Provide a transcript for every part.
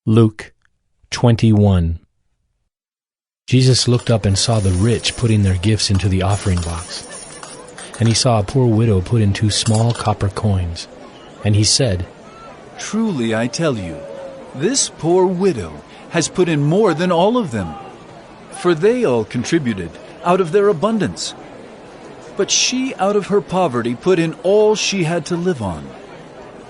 Luke 21. Jesus looked up and saw the rich putting their gifts into the offering box. And he saw a poor widow put in 2 small copper coins. And he said, "Truly I tell you, this poor widow has put in more than all of them, for they all contributed out of their abundance. But she out of her poverty put in all she had to live on."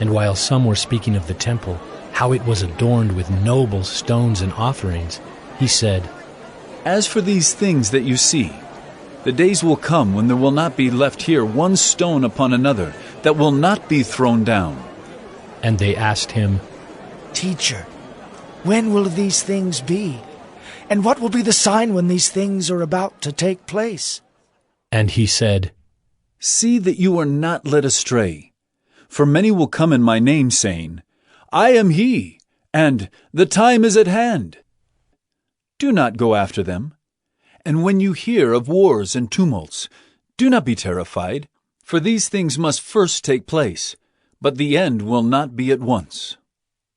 And while some were speaking of the temple, how it was adorned with noble stones and offerings, he said, "As for these things that you see, the days will come when there will not be left here one stone upon another that will not be thrown down." And they asked him, "Teacher, when will these things be? And what will be the sign when these things are about to take place?" And he said, "See that you are not led astray. For many will come in my name, saying, 'I am he,' and 'The time is at hand.' Do not go after them. And when you hear of wars and tumults, do not be terrified, for these things must first take place, but the end will not be at once."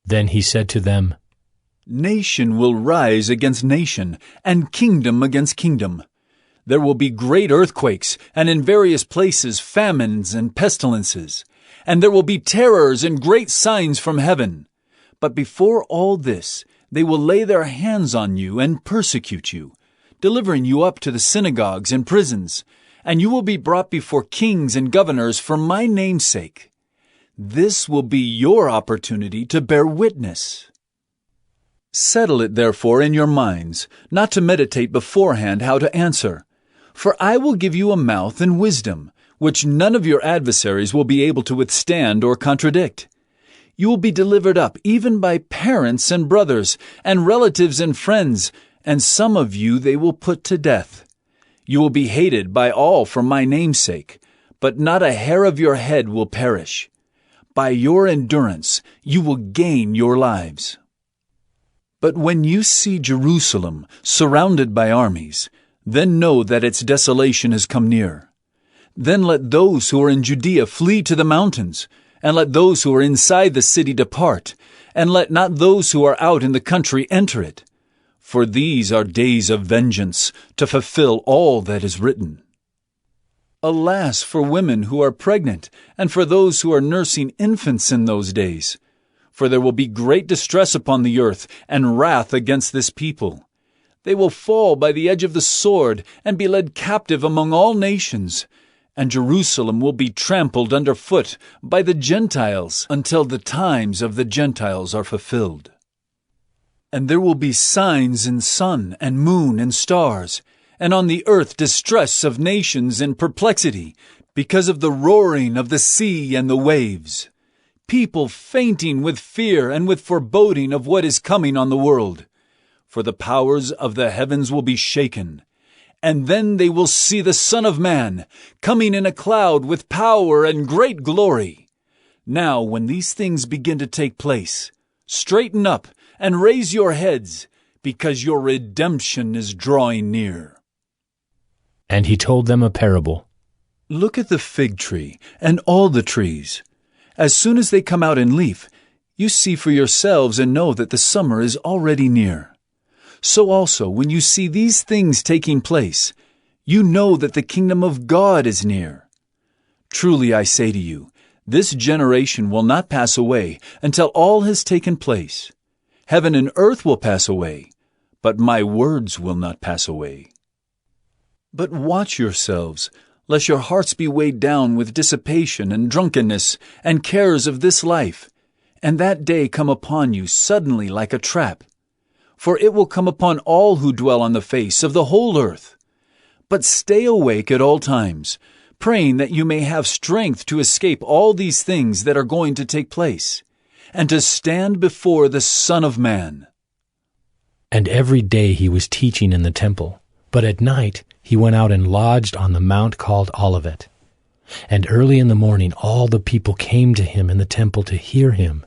Then he said to them, "Nation will rise against nation, and kingdom against kingdom. There will be great earthquakes, and in various places famines and pestilences. And there will be terrors and great signs from heaven. But before all this, they will lay their hands on you and persecute you, delivering you up to the synagogues and prisons, and you will be brought before kings and governors for my name's sake. This will be your opportunity to bear witness. Settle it therefore in your minds, not to meditate beforehand how to answer. For I will give you a mouth and wisdom, which none of your adversaries will be able to withstand or contradict. You will be delivered up even by parents and brothers, and relatives and friends, and some of you they will put to death. You will be hated by all for my name's sake, but not a hair of your head will perish. By your endurance you will gain your lives. But when you see Jerusalem surrounded by armies, then know that its desolation has come near. Then let those who are in Judea flee to the mountains, and let those who are inside the city depart, and let not those who are out in the country enter it. For these are days of vengeance, to fulfill all that is written. Alas for women who are pregnant, and for those who are nursing infants in those days. For there will be great distress upon the earth, and wrath against this people. They will fall by the edge of the sword, and be led captive among all nations. And Jerusalem will be trampled underfoot by the Gentiles until the times of the Gentiles are fulfilled. And there will be signs in sun and moon and stars, and on the earth distress of nations and perplexity, because of the roaring of the sea and the waves. People fainting with fear and with foreboding of what is coming on the world. For the powers of the heavens will be shaken. And then they will see the Son of Man coming in a cloud with power and great glory. Now, when these things begin to take place, straighten up and raise your heads, because your redemption is drawing near." And he told them a parable. "Look at the fig tree and all the trees. As soon as they come out in leaf, you see for yourselves and know that the summer is already near. So also, when you see these things taking place, you know that the kingdom of God is near. Truly I say to you, this generation will not pass away until all has taken place. Heaven and earth will pass away, but my words will not pass away. But watch yourselves, lest your hearts be weighed down with dissipation and drunkenness and cares of this life, and that day come upon you suddenly like a trap. For it will come upon all who dwell on the face of the whole earth. But stay awake at all times, praying that you may have strength to escape all these things that are going to take place, and to stand before the Son of Man." And every day he was teaching in the temple, but at night he went out and lodged on the mount called Olivet. And early in the morning all the people came to him in the temple to hear him.